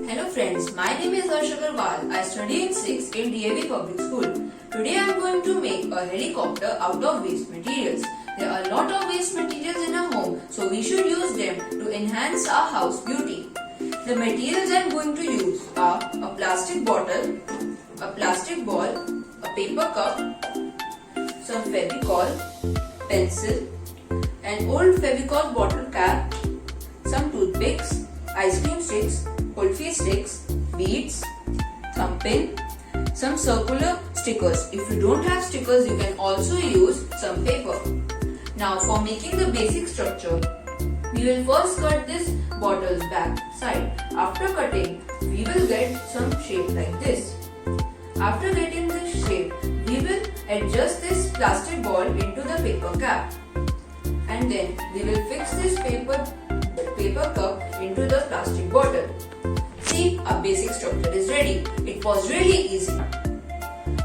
Hello friends, my name is Harsh Agarwal. I study in 6th in DAV Public School. Today I am going to make a helicopter out of waste materials. There are a lot of waste materials in our home, so we should use them to enhance our house beauty. The materials I am going to use are a plastic bottle, a plastic ball, a paper cup, some fevicol, pencil, an old fevicol bottle cap, some toothpicks, ice cream sticks, kulfi sticks, beads, thump pin, some circular stickers. If you don't have stickers, you can also use some paper. Now for making the basic structure, we will first cut this bottle's back side. After cutting, we will get some shape like this. After getting this shape, we will adjust this plastic ball into the paper cap. And then we will fix this paper cup into the plastic bottle. See, our basic structure is ready. It was really easy.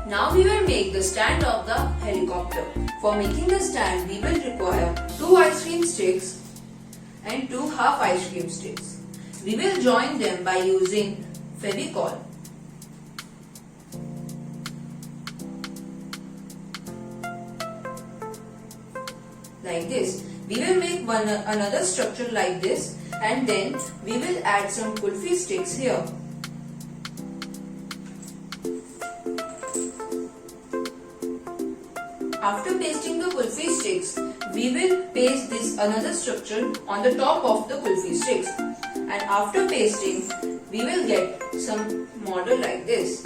Now we will make the stand of the helicopter. For making the stand, we will require 2 ice cream sticks and 2 half ice cream sticks. We will join them by using fevicol. Like this. We will make another structure like this, and then we will add some kulfi sticks here. After pasting the kulfi sticks, we will paste this another structure on the top of the kulfi sticks. And after pasting, we will get some model like this.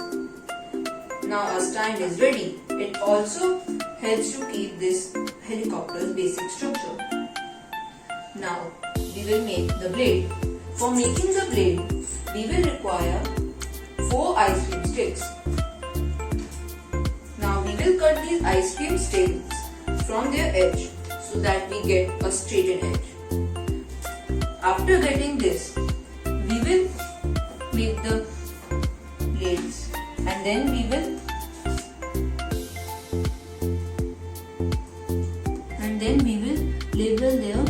Now our stand is ready. It also helps to keep this helicopter's basic structure. Now we will make the blade. For making the blade, we will require 4 ice cream sticks. Now we will cut these ice cream sticks from their edge so that we get a straightened edge. After getting this, we will make the blades, and then we will label their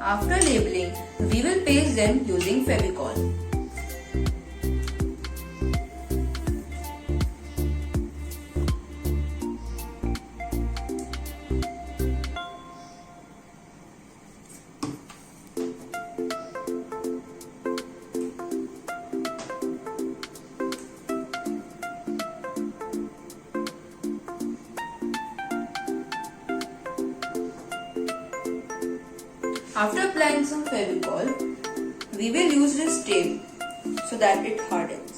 After labeling, we will paste them using fevicol. After applying some fevicol, we will use this tape so that it hardens.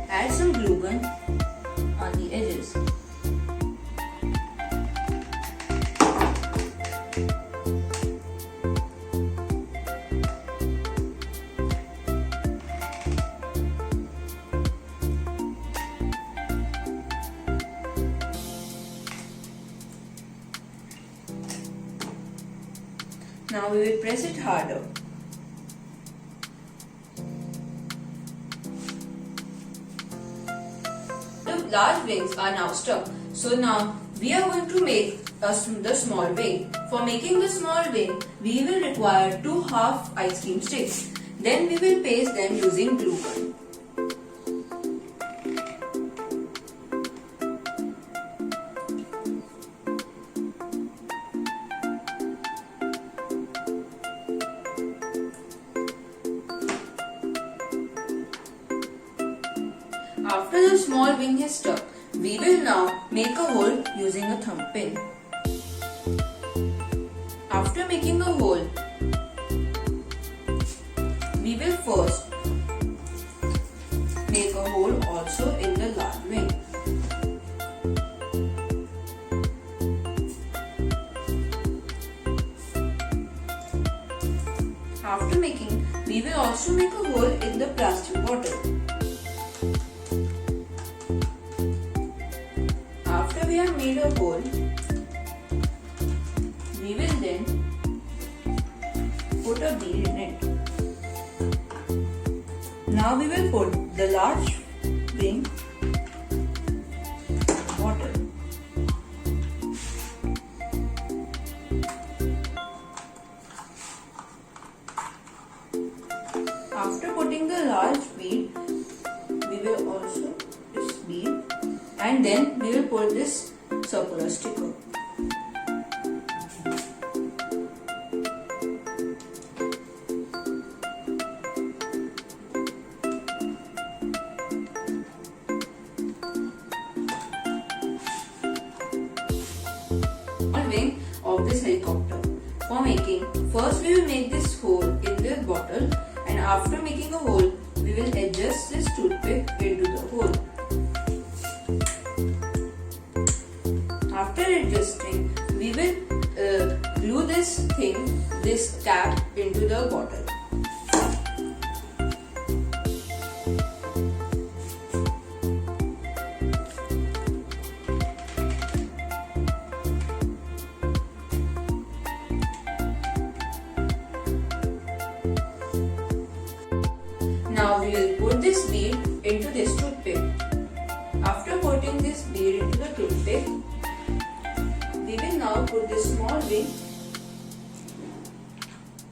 Add some glue gun on the edges. Now we will press it harder. Large wings are now stuck. So now we are going to make the small wing. For making the small wing, we will require 2 half ice cream sticks. Then we will paste them using glue gun. After the small wing is stuck, we will now make a hole using a thump pin. After making a hole, we will first make a hole also in the large wing. After making, we will also make a hole in the plastic bottle. After we have made a hole, we will then put a bead in it. Now we will put the large wing bottle. After putting the large bead, we will also this bead, and then we will put this circular sticker. Wing of this helicopter. For making, first we will make this hole in the bottle, and after making a hole, we will adjust this toothpick into the hole. After adjusting, we will glue this cap into the bottle. Now we will put this bead into this toothpick. After putting this bead into the toothpick, we will now put this small wing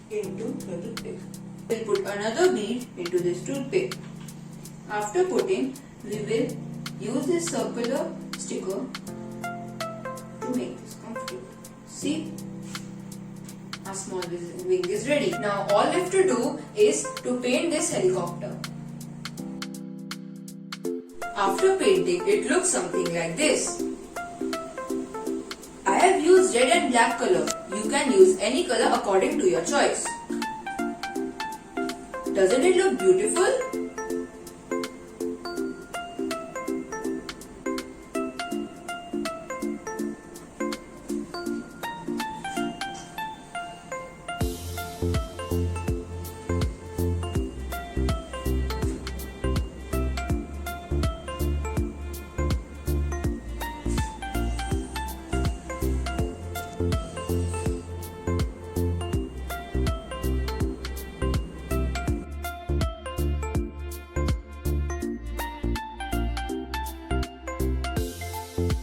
into the toothpick. We will put another bead into this toothpick. After putting, we will use this circular sticker to make this comfortable. See? A small wing is ready. Now all left to do is to paint this helicopter. After painting, it looks something like this. I have used red and black color. You can use any color according to your choice. Doesn't it look beautiful?